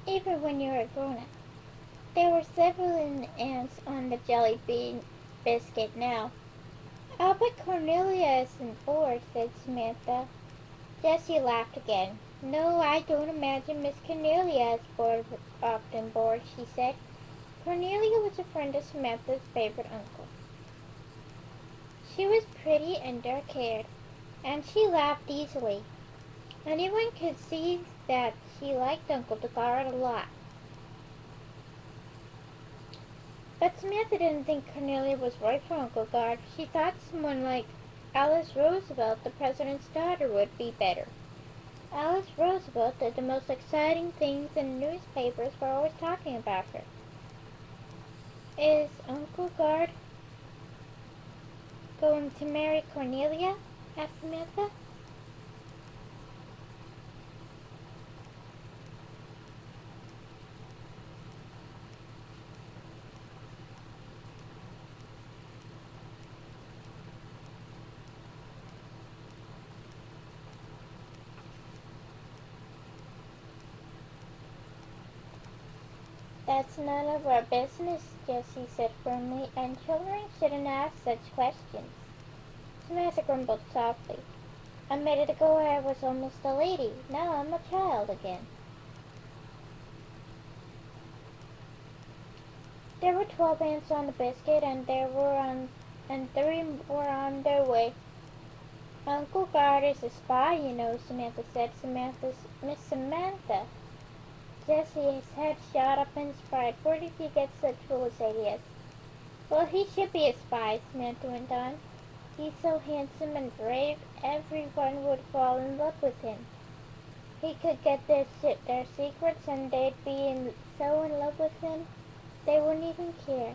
even when you're a grown-up. There were several ants on the jelly bean biscuit now. "Oh, but Cornelia isn't bored," said Samantha. Jessie laughed again. "No, I don't imagine Miss Cornelia is often bored," she said. Cornelia was a friend of Samantha's favorite uncle. She was pretty and dark-haired, and she laughed easily. Anyone could see that she liked Uncle Dugard a lot. But Samantha didn't think Cornelia was right for Uncle Guard. She thought someone like Alice Roosevelt, the president's daughter, would be better. Alice Roosevelt did the most exciting things, and newspapers were always talking about her. "Is Uncle Guard going to marry Cornelia?" asked Samantha. "That's none of our business," Jessie said firmly, "and children shouldn't ask such questions." Samantha grumbled softly. "A minute ago I was almost a lady. Now I'm a child again." There were 12 ants on the biscuit, and 3 were on their way. "Uncle Guard is a spy, you know," Samantha said. "Miss Samantha." Jessie's head shot up in his pride. "Where did you get such foolish ideas?" "Well, he should be a spy," Samantha went on. "He's so handsome and brave, everyone would fall in love with him. He could get their secrets, and they'd be so in love with him, they wouldn't even care."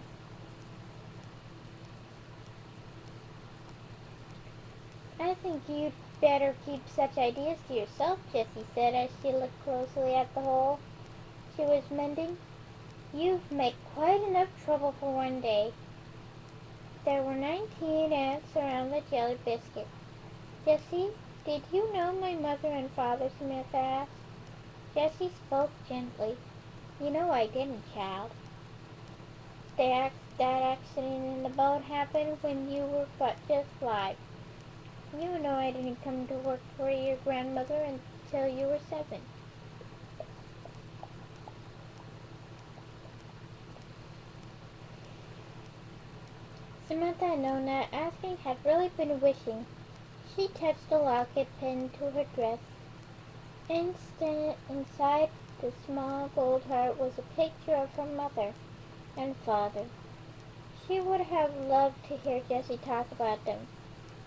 "I think you'd better keep such ideas to yourself," Jessie said as she looked closely at the hole she was mending. "You've made quite enough trouble for one day." There were 19 ants around the jelly biscuit. "Jessie, did you know my mother and father?" Samantha asked. Jessie spoke gently. "You know I didn't, child. That accident in the boat happened when you were but just 5. You know I didn't come to work for your grandmother until you were 7. Samantha had known that asking had really been wishing. She touched the locket pinned to her dress. Inside the small gold heart was a picture of her mother and father. She would have loved to hear Jessie talk about them.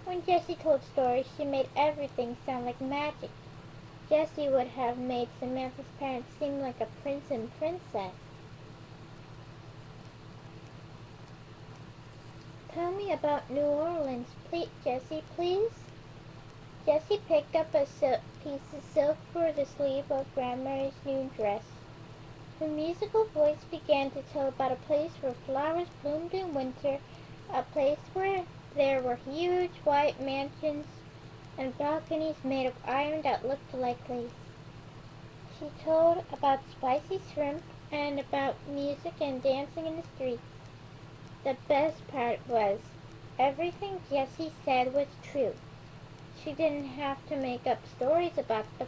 When Jessie told stories, she made everything sound like magic. Jessie would have made Samantha's parents seem like a prince and princess. "Tell me about New Orleans, please, Jessie, please." Jessie picked up a piece of silk for the sleeve of Grandma's new dress. Her musical voice began to tell about a place where flowers bloomed in winter, a place where there were huge white mansions and balconies made of iron that looked like lace. She told about spicy shrimp and about music and dancing in the streets. The best part was, everything Jessie said was true. She didn't have to make up stories about the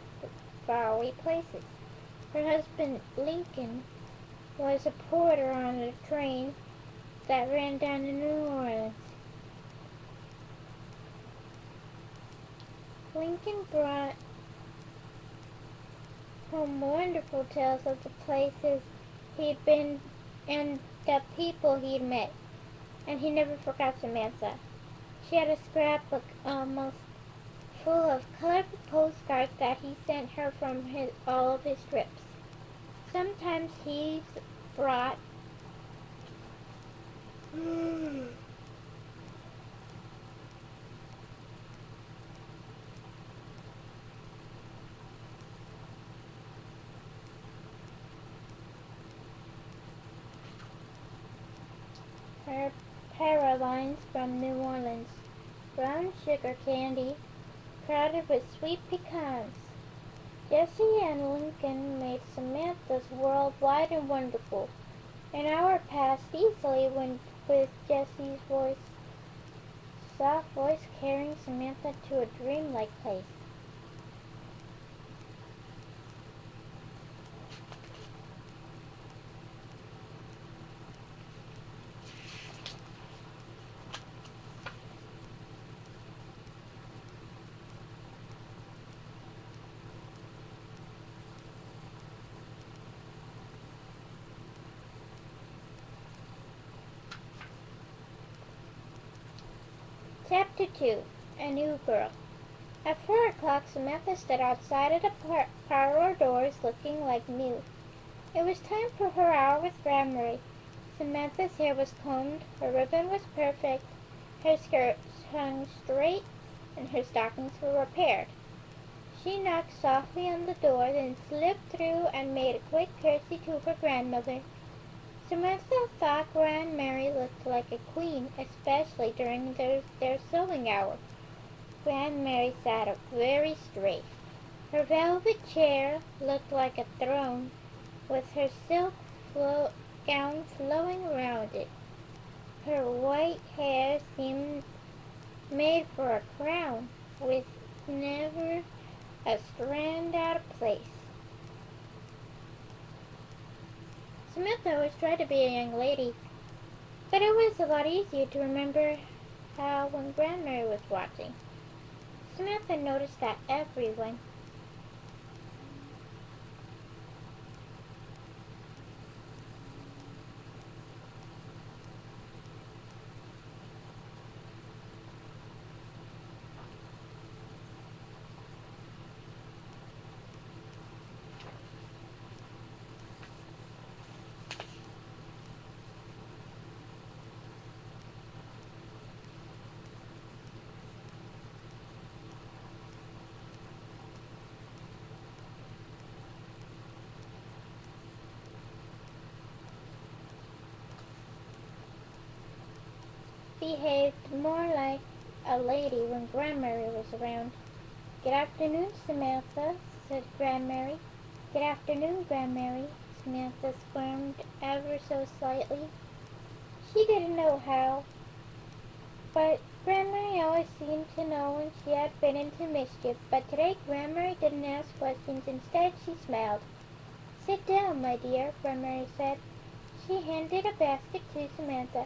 faraway places. Her husband, Lincoln, was a porter on a train that ran down to New Orleans. Lincoln brought home wonderful tales of the places he'd been and the people he'd met, and he never forgot Samantha. She had a scrapbook almost full of colorful postcards that he sent her from all of his trips. Sometimes he brought her pralines from New Orleans, brown sugar candy crowded with sweet pecans. Jessie and Lincoln made Samantha's world wide and wonderful. An hour passed easily when, with Jessie's soft voice carrying Samantha to a dreamlike place. Chapter 2. A New Girl. At 4 o'clock, Samantha stood outside of the parlor doors looking like new. It was time for her hour with Grandmary. Samantha's hair was combed, her ribbon was perfect, her skirts hung straight, and her stockings were repaired. She knocked softly on the door, then slipped through and made a quick curtsy to her grandmother. Samantha thought Grandmary looked like a queen, especially during their sewing hour. Grandmary sat up very straight. Her velvet chair looked like a throne, with her silk gown flowing around it. Her white hair seemed made for a crown, with never a strand out of place. Samantha always tried to be a young lady, but it was a lot easier to remember how when Grandmary was watching. Samantha noticed that everyone behaved more like a lady when Grandmary was around. "Good afternoon, Samantha," said Grandmary. "Good afternoon, Grandmary." Samantha squirmed ever so slightly. She didn't know how, but Grandmary always seemed to know when she had been into mischief. But today Grandmary didn't ask questions. Instead, she smiled. "Sit down, my dear," Grandmary said. She handed a basket to Samantha.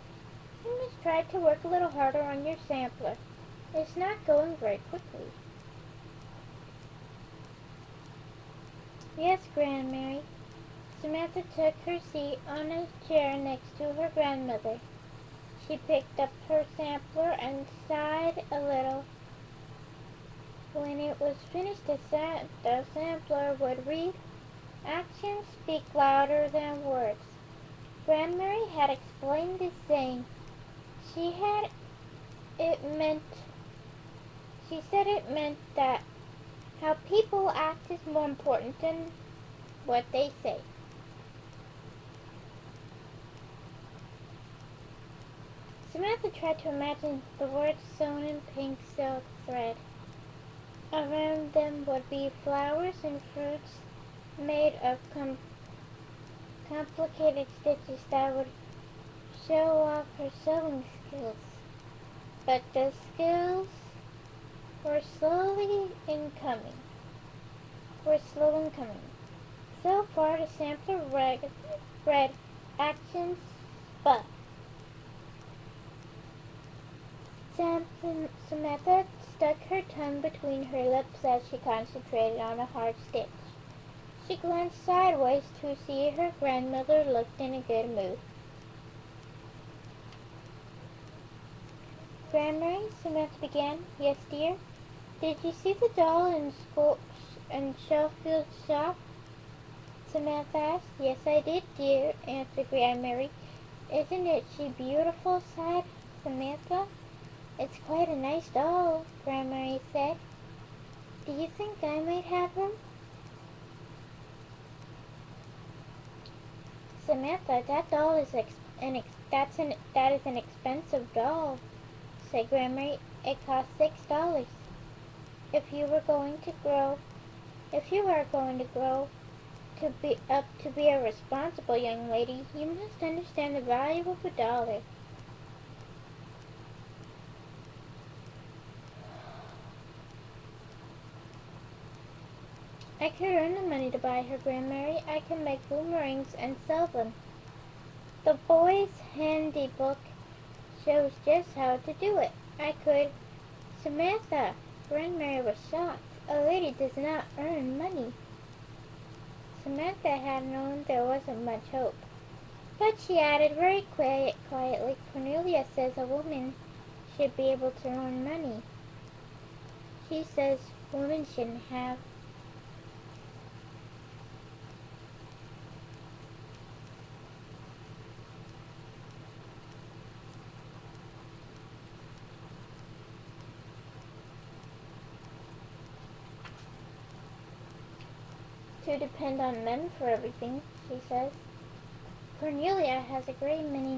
"You must try to work a little harder on your sampler. It's not going very quickly." "Yes, Grandmary." Samantha took her seat on a chair next to her grandmother. She picked up her sampler and sighed a little. When it was finished, the sampler would read, "Actions speak louder than words." Grandmary had explained this saying. She had it meant she said it meant that how people act is more important than what they say. Samantha tried to imagine the words sewn in pink silk thread. Around them would be flowers and fruits made of complicated stitches that would show off her sewing skills. But the skills were slow in coming. So far, the sampler read actions, but Samantha stuck her tongue between her lips as she concentrated on a hard stitch. She glanced sideways to see her grandmother looked in a good mood. "Grandmary," Samantha began. "Yes, dear?" "Did you see the doll in Sheffield's shop?" Samantha asked. "Yes, I did, dear," answered Grandmary. "Isn't she beautiful?" sighed Samantha. "It's quite a nice doll," Grandmary said. "Do you think I might have one?" "Samantha, that doll is that is an expensive doll," said Grandmary. "It cost $6. If you were going to grow If you are going to grow to be a responsible young lady, you must understand the value of $1. I could earn the money to buy her, Grandmary. I can make boomerangs and sell them. The boy's handy book shows just how to do it. I could. Samantha! Grandmary was shocked. A lady does not earn money. Samantha had known there wasn't much hope. But she added very quietly, Cornelia says a woman should be able to earn money. She says women shouldn't have. To depend on men for everything, she says. Cornelia has a great many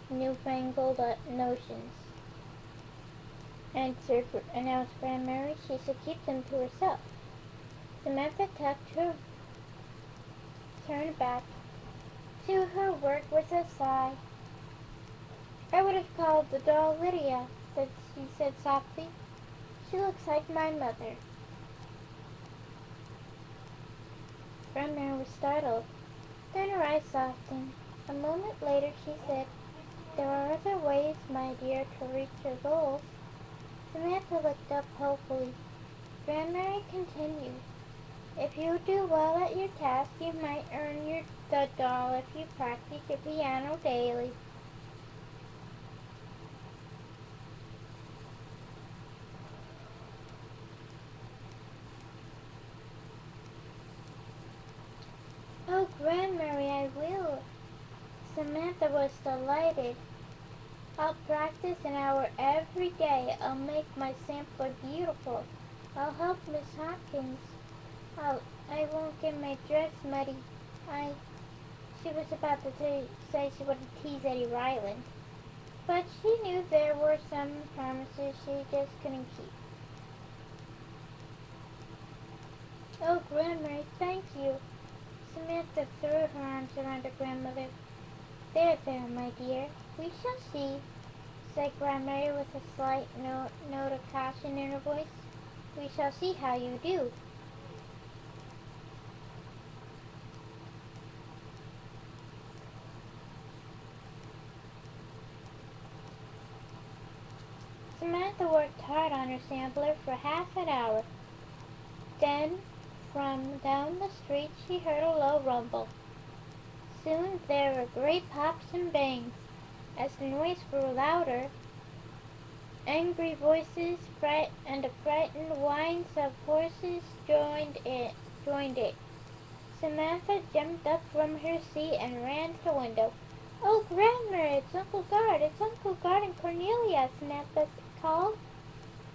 newfangled notions, announced Grandmary. She should keep them to herself. Samantha turned back to her work with a sigh. I would have called the doll Lydia, she said softly. She looks like my mother. Grandmary was startled. Then her eyes softened. A moment later she said, there are other ways, my dear, to reach your goals. Samantha looked up hopefully. Grandmary continued, if you do well at your task, you might earn the doll if you practice your piano daily. Oh, Grandmary, I will. Samantha was delighted. I'll practice an hour every day. I'll make my sampler beautiful. I'll help Miss Hopkins. I won't get my dress muddy. She was about to say she wouldn't tease Eddie Ryland. But she knew there were some promises she just couldn't keep. Oh, Grandmary, thank you. Samantha threw her arms around her grandmother. There, my dear. We shall see, said Grandmary with a slight note of caution in her voice. We shall see how you do. Samantha worked hard on her sampler for half an hour. Then, from down the street, she heard a low rumble. Soon there were great pops and bangs. As the noise grew louder, angry voices and the frightened whines of horses joined it. Samantha jumped up from her seat and ran to the window. Oh, Grandmary, it's Uncle Guard and Cornelia, Samantha called.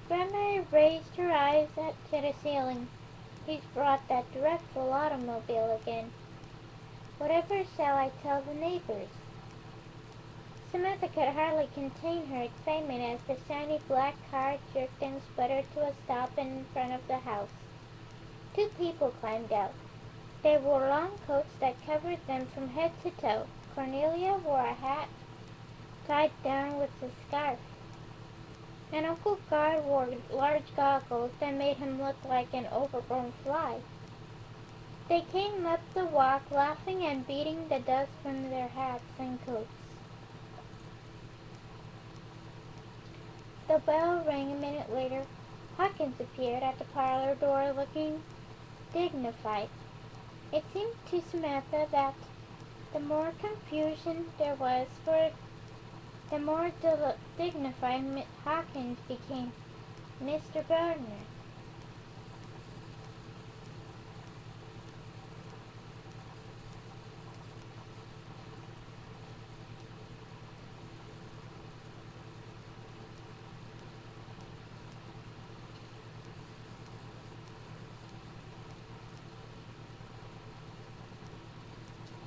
Grandmary raised her eyes to the ceiling. He's brought that dreadful automobile again. Whatever shall I tell the neighbors? Samantha could hardly contain her excitement as the shiny black car jerked and sputtered to a stop in front of the house. Two people climbed out. They wore long coats that covered them from head to toe. Cornelia wore a hat tied down with a scarf, and Uncle Guard wore large goggles that made him look like an overgrown fly. They came up the walk, laughing and beating the dust from their hats and coats. The bell rang a minute later. Hawkins appeared at the parlor door looking dignified. It seemed to Samantha that the more confusion there was, the more dignified Hawkins became. Mr. Gardner.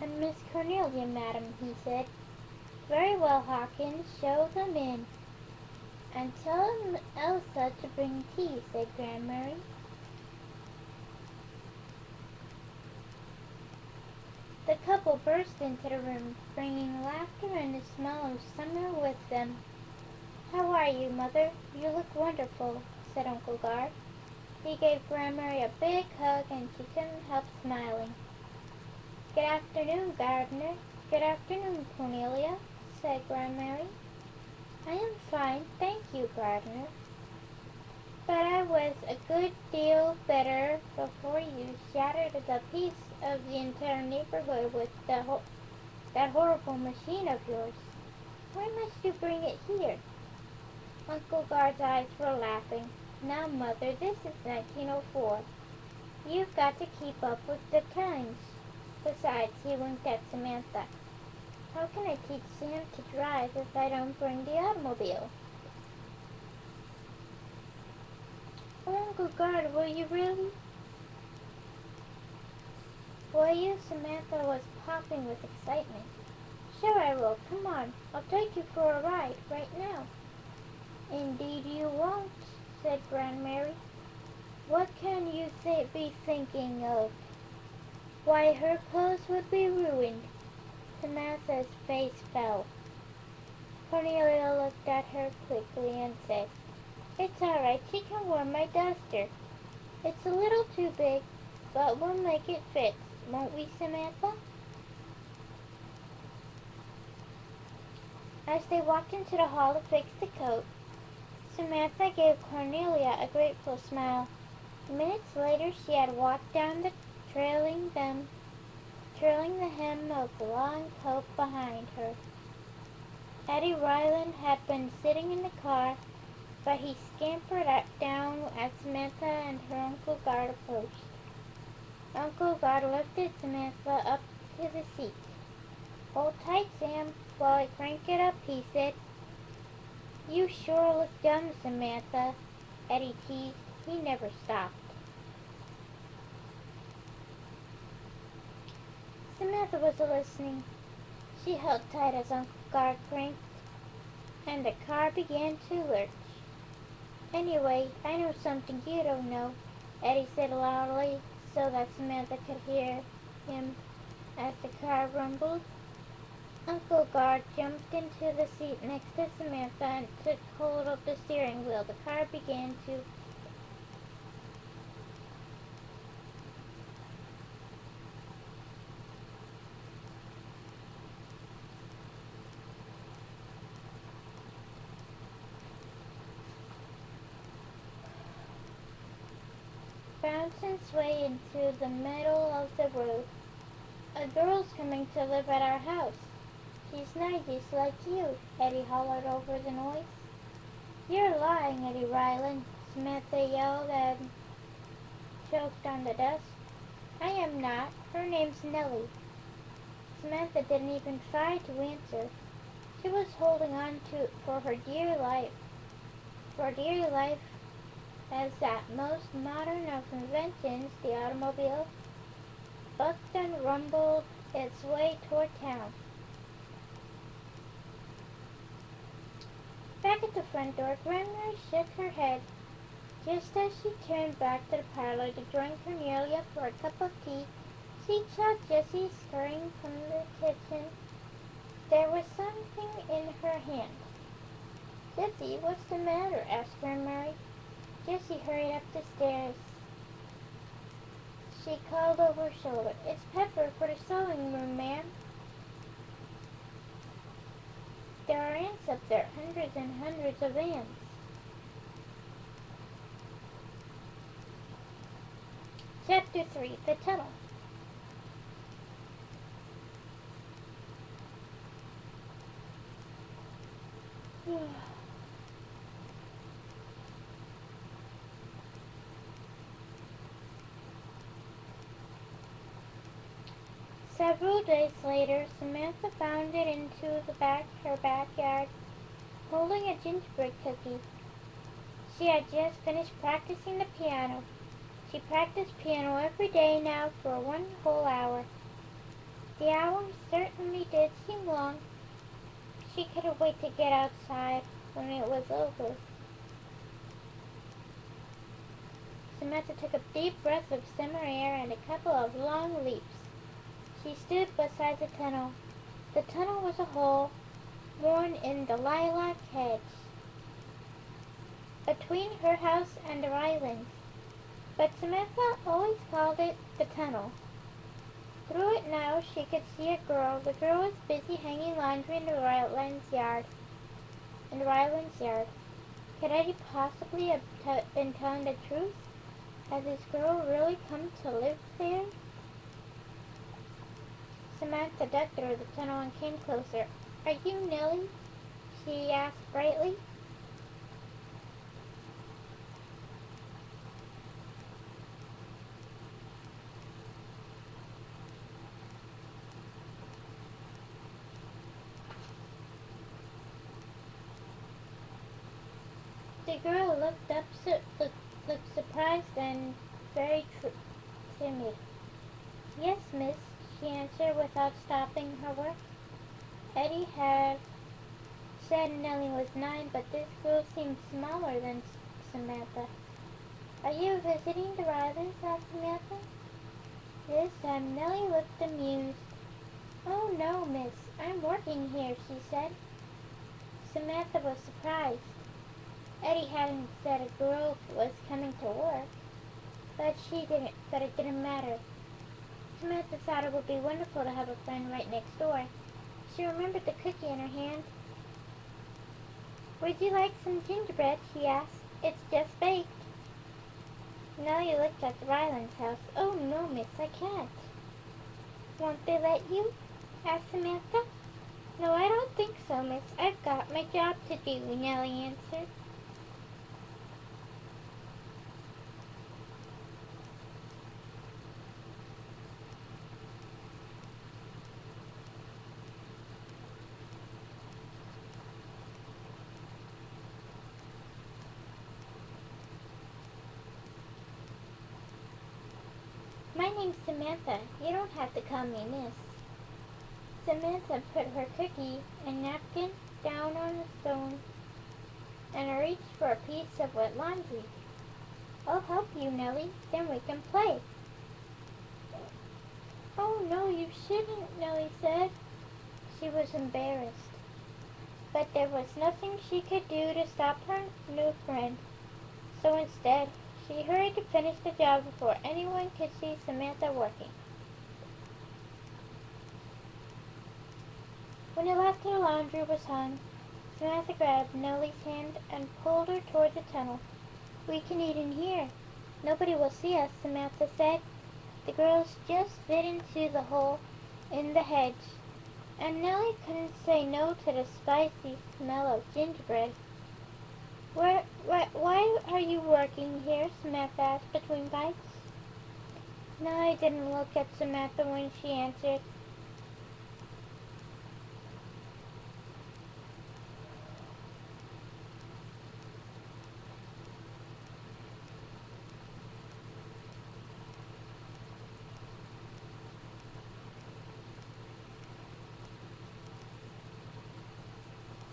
And Miss Cornelia, madam, he said. Very well, Hawkins, show them in. And tell Elsa to bring tea, said Grandmary. The couple burst into the room, bringing laughter and the smell of summer with them. "How are you, Mother? You look wonderful," said Uncle Guard. He gave Grandmary a big hug, and she couldn't help smiling. "Good afternoon, Gardener." "Good afternoon, Cornelia," said Grandmary. "I am fine, thank you, Gardener. But I was a good deal better before you shattered the peace of the entire neighborhood with that horrible machine of yours. Why must you bring it here?" Uncle Guard's eyes were laughing. "Now, Mother, this is 1904. You've got to keep up with the times. Besides," he winked at Samantha, "how can I teach Sam to drive if I don't bring the automobile?" "Oh, Uncle Guard, will you really?" "Will you?" Samantha was popping with excitement. "Sure I will. Come on. I'll take you for a ride right now." "Indeed you won't," said Grandmary. "What can you be thinking of?" "Why, her clothes would be ruined." Samantha's face fell. Cornelia looked at her quickly and said, "It's all right. She can wear my duster. It's a little too big, but we'll make it fit, won't we, Samantha?" As they walked into the hall to fix the coat, Samantha gave Cornelia a grateful smile. Minutes later she had walked down trailing the hem of the long coat behind her. Eddie Ryland had been sitting in the car, but he scampered down as Samantha and her Uncle Guard approached. Uncle Guard lifted Samantha up to the seat. "Hold tight, Sam, while I crank it up," he said. "You sure look dumb, Samantha," Eddie teased. He never stopped. Samantha was listening. She held tight as Uncle Guard cranked, and the car began to lurch. "Anyway, I know something you don't know," Eddie said loudly so that Samantha could hear him as the car rumbled. Uncle Guard jumped into the seat next to Samantha and took hold of the steering wheel. The car began to bounce and sway into the middle of the road. "A girl's coming to live at our house. She's nice like you," Eddie hollered over the noise. "You're lying, Eddie Ryland," Samantha yelled and choked on the dust. "I am not. Her name's Nellie." Samantha didn't even try to answer. She was holding on to for her dear life. For dear life as that most modern of inventions, the automobile, bucked and rumbled its way toward town. Back at the front door, Grandmary shook her head. Just as she turned back to the parlor to join Cornelia for a cup of tea, she saw Jessie scurrying from the kitchen. There was something in her hand. "Jessie, what's the matter?" asked Grandmary. Jessie hurried up the stairs. She called over her shoulder, "It's Pepper for the sewing room, ma'am." "There are ants up there, hundreds and hundreds of ants." Chapter 3, The Tunnel. Several days later, Samantha bounded into her backyard, holding a gingerbread cookie. She had just finished practicing the piano. She practiced piano every day now for 1 whole hour. The hours certainly did seem long. She couldn't wait to get outside when it was over. Samantha took a deep breath of summer air and a couple of long leaps. She stood beside the tunnel. The tunnel was a hole worn in the lilac hedge between her house and the Rylands, but Samantha always called it the tunnel. Through it now she could see a girl. The girl was busy hanging laundry in the Rylands yard. Could Eddie possibly have been telling the truth? Had this girl really come to live there? Samantha ducked through the tunnel and came closer. "Are you Nellie?" she asked brightly. The girl looked surprised and very timid. "Yes, miss," she answered without stopping her work. Eddie had said Nellie was 9, but this girl seemed smaller than Samantha. "Are you visiting the Rylands?" asked Samantha. This time Nellie looked amused. "Oh, no, miss, I'm working here," she said. Samantha was surprised. Eddie hadn't said a girl was coming to work, but it didn't matter. Samantha thought it would be wonderful to have a friend right next door. She remembered the cookie in her hand. "Would you like some gingerbread?" she asked. "It's just baked." Nellie looked at the Rylands house. "Oh, no, miss, I can't." "Won't they let you?" asked Samantha. "No, I don't think so, miss. I've got my job to do," Nellie answered. "My name's Samantha. You don't have to call me miss." Samantha put her cookie and napkin down on the stone and reached for a piece of wet laundry. "I'll help you, Nellie. Then we can play." "Oh, no, you shouldn't," Nellie said. She was embarrassed, but there was nothing she could do to stop her new friend. So instead, she hurried to finish the job before anyone could see Samantha working. When at last the laundry was hung, Samantha grabbed Nellie's hand and pulled her toward the tunnel. "We can eat in here. Nobody will see us," Samantha said. The girls just fit into the hole in the hedge, and Nellie couldn't say no to the spicy smell of gingerbread. Why are you working here?" Samantha asked between bites. Nellie didn't look at Samantha when she answered.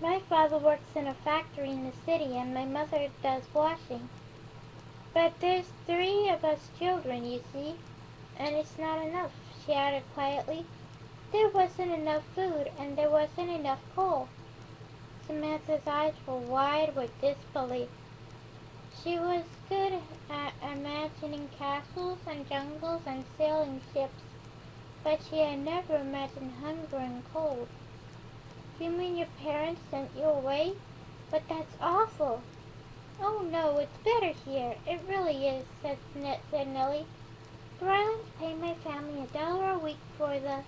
"My father works in a factory in the city, and my mother does washing. But there's 3 of us children, you see, and it's not enough," she added quietly. "There wasn't enough food, and there wasn't enough coal." Samantha's eyes were wide with disbelief. She was good at imagining castles and jungles and sailing ships, but she had never imagined hunger and cold. "You mean your parents sent you away? But that's awful." "Oh, no, it's better here. It really is," said Nellie. "The Rylands pay my family $1 a week for the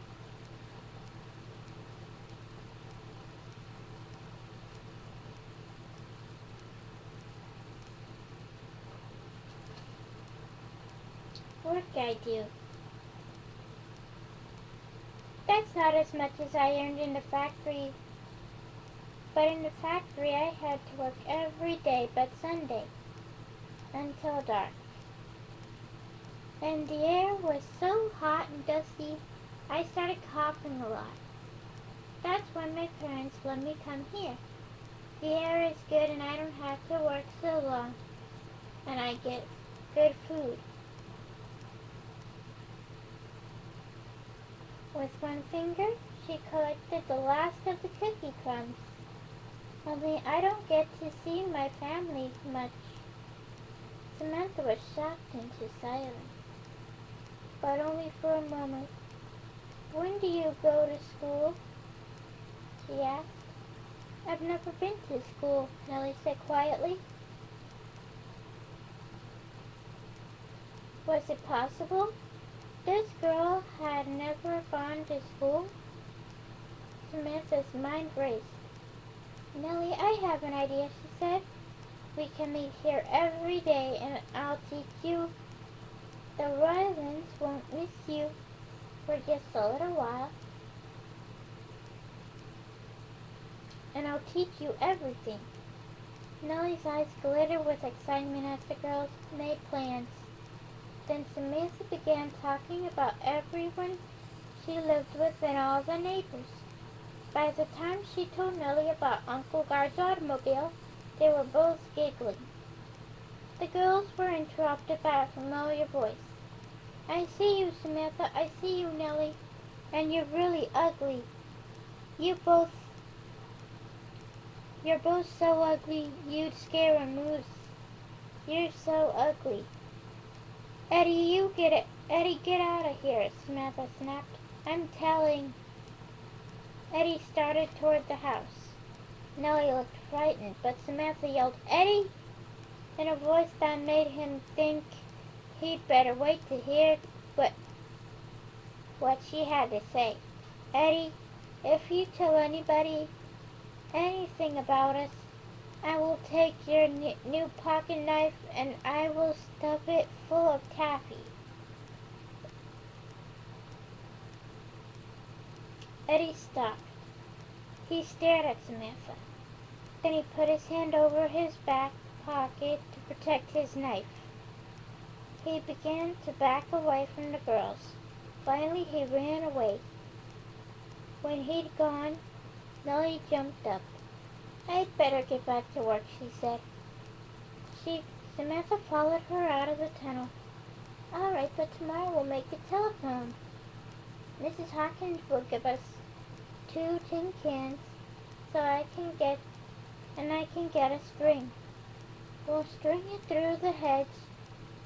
work I do. That's not as much as I earned in the factory. But in the factory I had to work every day but Sunday, until dark. And the air was so hot and dusty, I started coughing a lot. That's when my parents let me come here. The air is good and I don't have to work so long, and I get good food." With one finger, she collected the last of the cookie crumbs. Only I don't get to see my family much. Samantha was shocked into silence, but only for a moment. When do you go to school? She asked. I've never been to school, Nellie said quietly. Was it possible? This girl had never gone to school? Samantha's mind raced. Nellie, I have an idea, she said. We can meet here every day and I'll teach you. The Rylands won't miss you for just a little while. And I'll teach you everything. Nellie's eyes glittered with excitement as the girls made plans. Then Samantha began talking about everyone she lived with and all the neighbors. By the time she told Nellie about Uncle Guard's automobile, they were both giggling. The girls were interrupted by a familiar voice. I see you, Samantha. I see you, Nellie. And you're really ugly. You're both so ugly you'd scare a moose. You're so ugly. Eddie, get out of here, Samantha snapped. I'm telling. Eddie started toward the house. Nellie looked frightened, but Samantha yelled, Eddie! In a voice that made him think he'd better wait to hear what she had to say. Eddie, if you tell anybody anything about us, I will take your new pocket knife and I will stuff it full of taffy. Eddie stopped. He stared at Samantha. Then he put his hand over his back pocket to protect his knife. He began to back away from the girls. Finally, he ran away. When he'd gone, Nellie jumped up. I'd better get back to work, she said. Samantha followed her out of the tunnel. All right, but tomorrow we'll make a telephone. Mrs. Hawkins will give us 2 tin cans so I can get a string. We'll string it through the hedge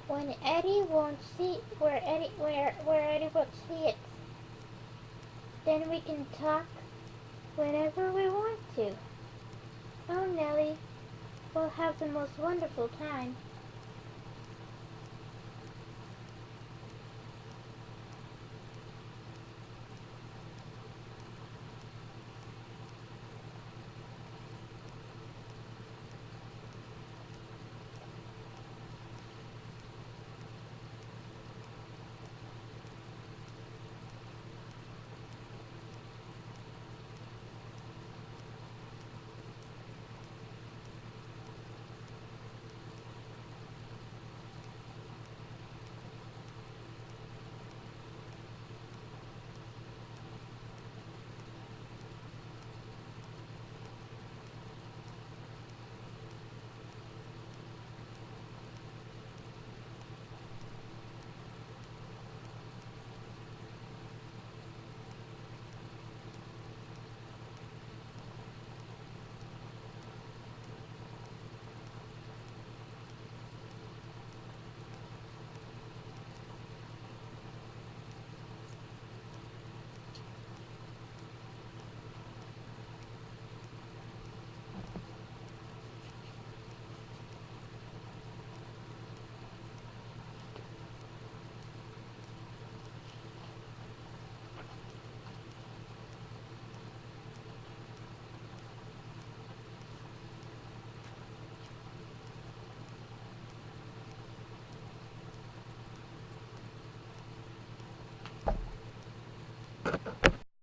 when Eddie won't see where Eddie won't see it. Then we can talk whenever we want to. Oh, Nellie, we'll have the most wonderful time.